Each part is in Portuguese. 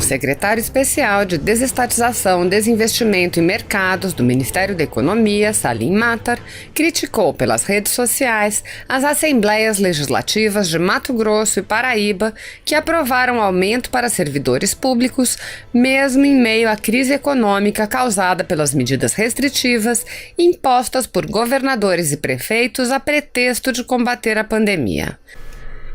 secretário especial de Desestatização, Desinvestimento e Mercados do Ministério da Economia, Salim Matar, criticou pelas redes sociais as assembleias legislativas de Mato Grosso e Paraíba que aprovaram aumento para servidores públicos, mesmo em meio à crise econômica causada pelas medidas restritivas impostas por governadores e prefeitos a pretexto de combater a pandemia.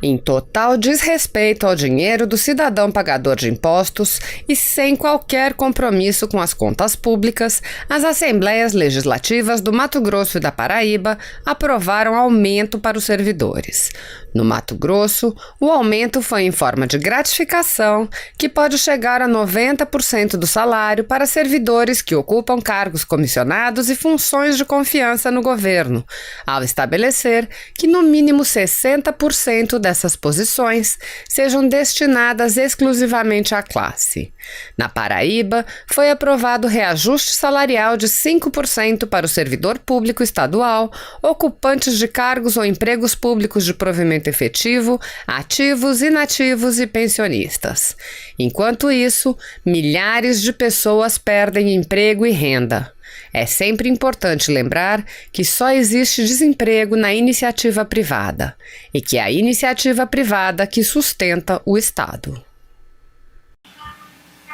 Em total desrespeito ao dinheiro do cidadão pagador de impostos e sem qualquer compromisso com as contas públicas, as assembleias legislativas do Mato Grosso e da Paraíba aprovaram aumento para os servidores. No Mato Grosso, o aumento foi em forma de gratificação, que pode chegar a 90% do salário para servidores que ocupam cargos comissionados e funções de confiança no governo, ao estabelecer que no mínimo 60% dessas posições sejam destinadas exclusivamente à classe. Na Paraíba, foi aprovado reajuste salarial de 5% para o servidor público estadual, ocupantes de cargos ou empregos públicos de provimento efetivo, ativos, inativos e pensionistas. Enquanto isso, milhares de pessoas perdem emprego e renda. É sempre importante lembrar que só existe desemprego na iniciativa privada e que é a iniciativa privada que sustenta o Estado.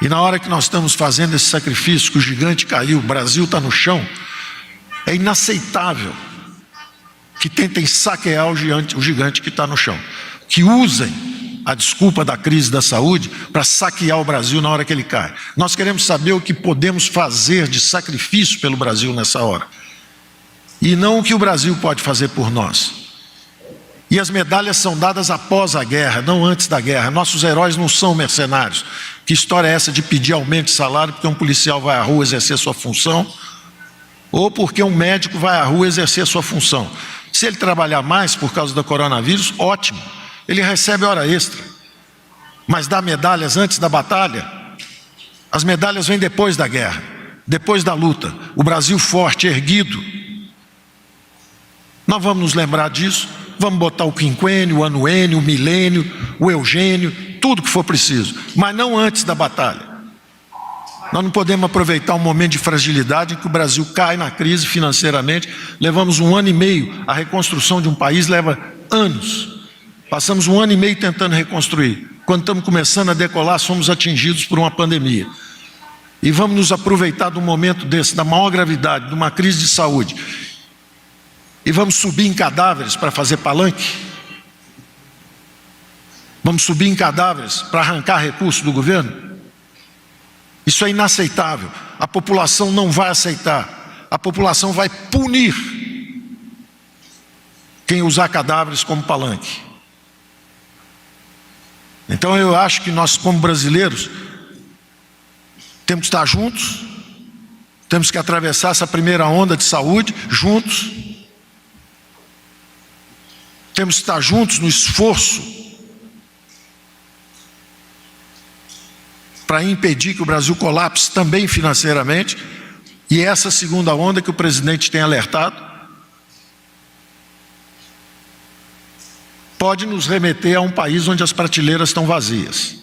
E na hora que nós estamos fazendo esse sacrifício, que o gigante caiu, o Brasil está no chão, é inaceitável que tentem saquear o gigante que está no chão, que usem a desculpa da crise da saúde para saquear o Brasil na hora que ele cai. Nós queremos saber o que podemos fazer de sacrifício pelo Brasil nessa hora, e não o que o Brasil pode fazer por nós. E as medalhas são dadas após a guerra, não antes da guerra. Nossos heróis não são mercenários. Que história é essa de pedir aumento de salário porque um policial vai à rua exercer sua função, ou porque um médico vai à rua exercer sua função? Se ele trabalhar mais por causa do coronavírus, ótimo, ele recebe hora extra. Mas dá medalhas antes da batalha? As medalhas vêm depois da guerra, depois da luta. O Brasil forte, erguido. Nós vamos nos lembrar disso, vamos botar o quinquênio, o anuênio, o milênio, o eugênio, tudo que for preciso, mas não antes da batalha. Nós não podemos aproveitar um momento de fragilidade em que o Brasil cai na crise financeiramente. Levamos 1 ano e meio, a reconstrução de um país leva anos. Passamos 1 ano e meio tentando reconstruir. Quando estamos começando a decolar, somos atingidos por uma pandemia. E vamos nos aproveitar de um momento desse, da maior gravidade, de uma crise de saúde. E vamos subir em cadáveres para fazer palanque? Vamos subir em cadáveres para arrancar recursos do governo? Isso é inaceitável. A população não vai aceitar. A população vai punir quem usar cadáveres como palanque. Então eu acho que nós, como brasileiros, temos que estar juntos, temos que atravessar essa primeira onda de saúde juntos, temos que estar juntos no esforço para impedir que o Brasil colapse também financeiramente. E essa segunda onda que o presidente tem alertado pode nos remeter a um país onde as prateleiras estão vazias.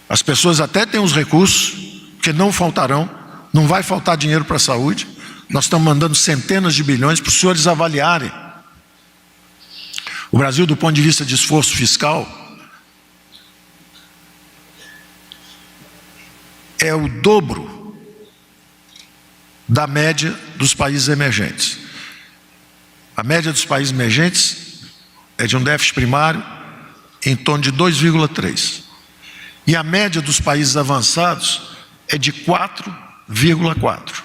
As pessoas até têm os recursos, que não faltarão, não vai faltar dinheiro para a saúde. Nós estamos mandando centenas de bilhões para os senhores avaliarem. O Brasil, do ponto de vista de esforço fiscal, é o dobro da média dos países emergentes. A média dos países emergentes é de um déficit primário em torno de 2,3. E a média dos países avançados é de 4,4.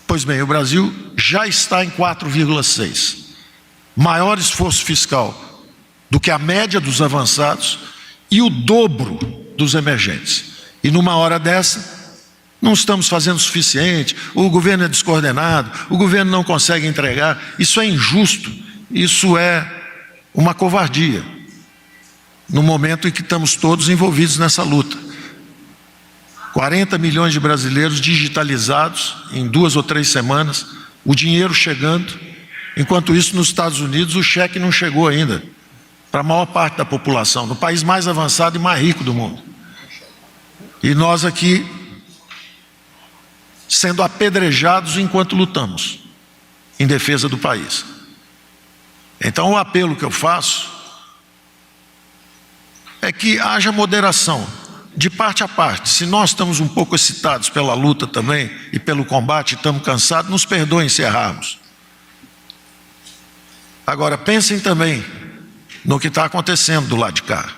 Pois bem, o Brasil já está em 4,6. Maior esforço fiscal do que a média dos avançados e o dobro dos emergentes. E numa hora dessa, não estamos fazendo o suficiente, o governo é descoordenado, o governo não consegue entregar. Isso é injusto, isso é uma covardia, no momento em que estamos todos envolvidos nessa luta. 40 milhões de brasileiros digitalizados em 2 ou 3 semanas, o dinheiro chegando. Enquanto isso, nos Estados Unidos, o cheque não chegou ainda para a maior parte da população, no país mais avançado e mais rico do mundo. E nós aqui sendo apedrejados enquanto lutamos em defesa do país. Então, o apelo que eu faço é que haja moderação, de parte a parte. Se nós estamos um pouco excitados pela luta também e pelo combate, estamos cansados, nos perdoem se errarmos. Agora, pensem também no que está acontecendo do lado de cá.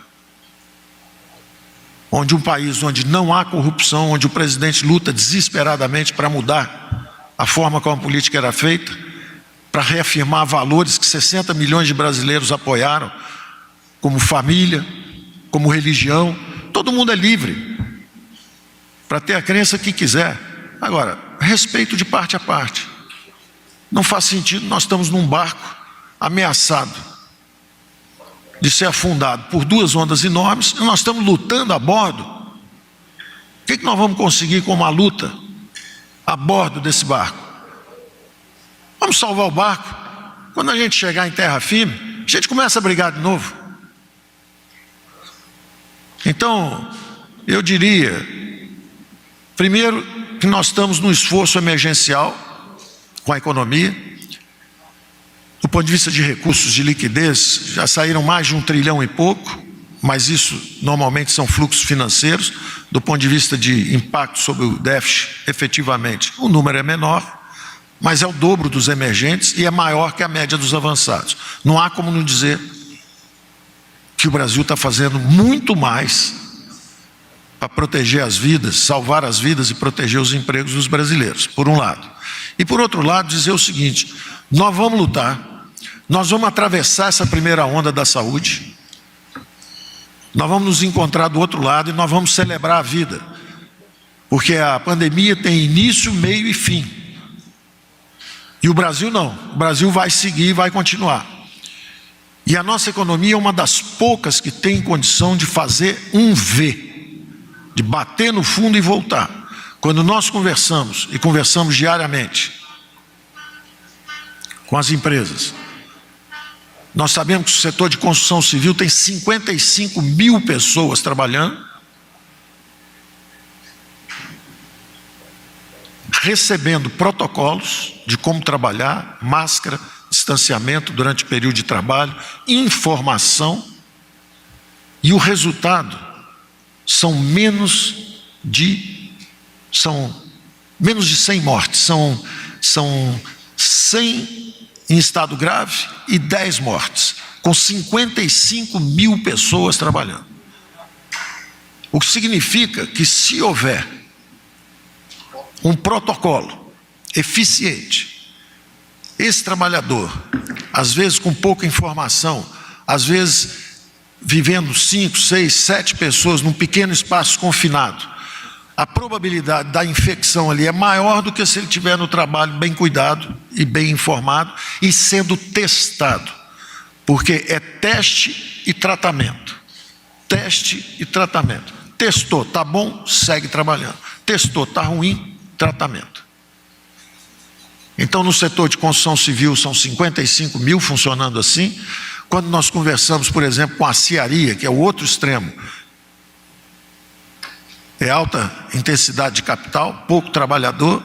Onde um país onde não há corrupção, onde o presidente luta desesperadamente para mudar a forma como a política era feita, para reafirmar valores que 60 milhões de brasileiros apoiaram, como família, como religião. Todo mundo é livre para ter a crença que quiser. Agora, respeito de parte a parte. Não faz sentido, nós estamos num barco ameaçado de ser afundado por duas ondas enormes, e nós estamos lutando a bordo. O que nós vamos conseguir com uma luta a bordo desse barco? Vamos salvar o barco. Quando a gente chegar em terra firme, a gente começa a brigar de novo. Então, eu diria, primeiro, que nós estamos num esforço emergencial com a economia. Do ponto de vista de recursos de liquidez, já saíram mais de 1 trilhão e pouco, mas isso normalmente são fluxos financeiros. Do ponto de vista de impacto sobre o déficit, efetivamente, o número é menor, mas é o dobro dos emergentes e é maior que a média dos avançados. Não há como não dizer que o Brasil está fazendo muito mais para proteger as vidas, salvar as vidas e proteger os empregos dos brasileiros, por um lado. E por outro lado, dizer o seguinte: nós vamos lutar, nós vamos atravessar essa primeira onda da saúde, nós vamos nos encontrar do outro lado e nós vamos celebrar a vida, porque a pandemia tem início, meio e fim. E o Brasil não, o Brasil vai seguir e vai continuar. E a nossa economia é uma das poucas que tem condição de fazer um V, de bater no fundo e voltar. Quando nós conversamos, e conversamos diariamente com as empresas, nós sabemos que o setor de construção civil tem 55 mil pessoas trabalhando, recebendo protocolos de como trabalhar, máscara, distanciamento durante o período de trabalho, informação, e o resultado são menos de 100 mortes, são 100 em estado grave e 10 mortes, com 55 mil pessoas trabalhando. O que significa que, se houver um protocolo eficiente, esse trabalhador, às vezes com pouca informação, às vezes vivendo 5, 6, 7 pessoas num pequeno espaço confinado, a probabilidade da infecção ali é maior do que se ele estiver no trabalho bem cuidado e bem informado e sendo testado, porque é teste e tratamento. Teste e tratamento. Testou, tá bom, segue trabalhando. Testou, tá ruim, tratamento. Então, no setor de construção civil são 55 mil funcionando assim. Quando nós conversamos, por exemplo, com a aciaria, que é o outro extremo, é alta intensidade de capital, pouco trabalhador,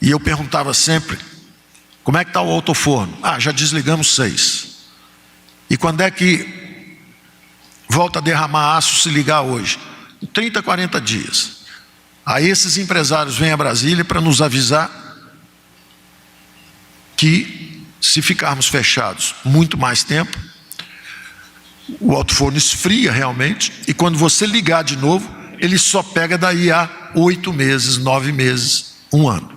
e eu perguntava sempre: como é que está o autoforno? Já desligamos 6. E quando é que volta a derramar aço se ligar hoje? 30, 40 dias. Aí esses empresários vêm a Brasília para nos avisar que, se ficarmos fechados muito mais tempo, o autoforno esfria realmente, e quando você ligar de novo, ele só pega daí a 8 meses, 9 meses, 1 ano.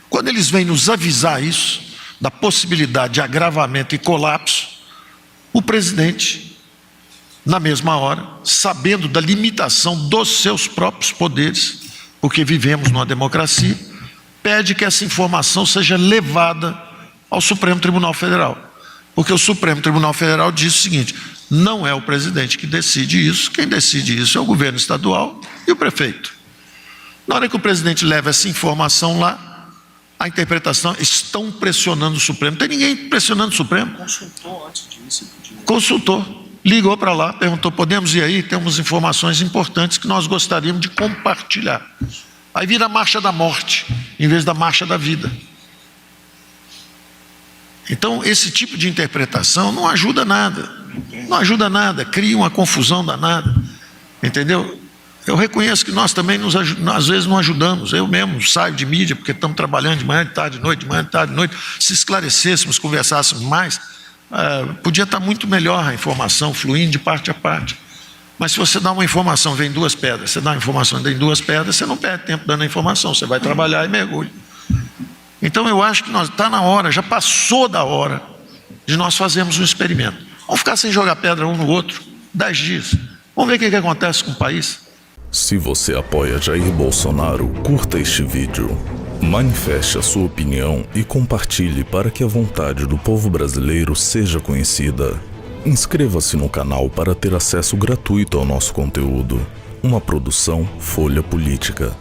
Quando eles vêm nos avisar isso, da possibilidade de agravamento e colapso, o presidente, na mesma hora, sabendo da limitação dos seus próprios poderes, porque vivemos numa democracia, pede que essa informação seja levada ao Supremo Tribunal Federal. Porque o Supremo Tribunal Federal diz o seguinte: não é o presidente que decide isso, quem decide isso é o governo estadual e o prefeito. Na hora que o presidente leva essa informação lá, a interpretação, estão pressionando o Supremo. Não tem ninguém pressionando o Supremo. Consultou antes disso? Consultou. ligou para lá, perguntou, podemos ir aí? Temos informações importantes que nós gostaríamos de compartilhar. Aí vira a marcha da morte, em vez da marcha da vida. Então, esse tipo de interpretação não ajuda nada. Não ajuda nada, cria uma confusão danada. Entendeu? Eu reconheço que nós também, às vezes, não ajudamos. Eu mesmo saio de mídia, porque estamos trabalhando de manhã, de tarde, de noite, de manhã, de tarde, de noite. Se esclarecêssemos, conversássemos mais, podia estar muito melhor a informação, fluindo de parte a parte. Mas se você dá uma informação, vem duas pedras, você dá uma informação, vem duas pedras, você não perde tempo dando a informação, você vai trabalhar e mergulha. Então eu acho que está na hora, já passou da hora de nós fazermos um experimento. Vamos ficar sem jogar pedra um no outro 10 dias. Vamos ver o que acontece com o país. Se você apoia Jair Bolsonaro, curta este vídeo, manifeste a sua opinião e compartilhe para que a vontade do povo brasileiro seja conhecida. Inscreva-se no canal para ter acesso gratuito ao nosso conteúdo. Uma produção Folha Política.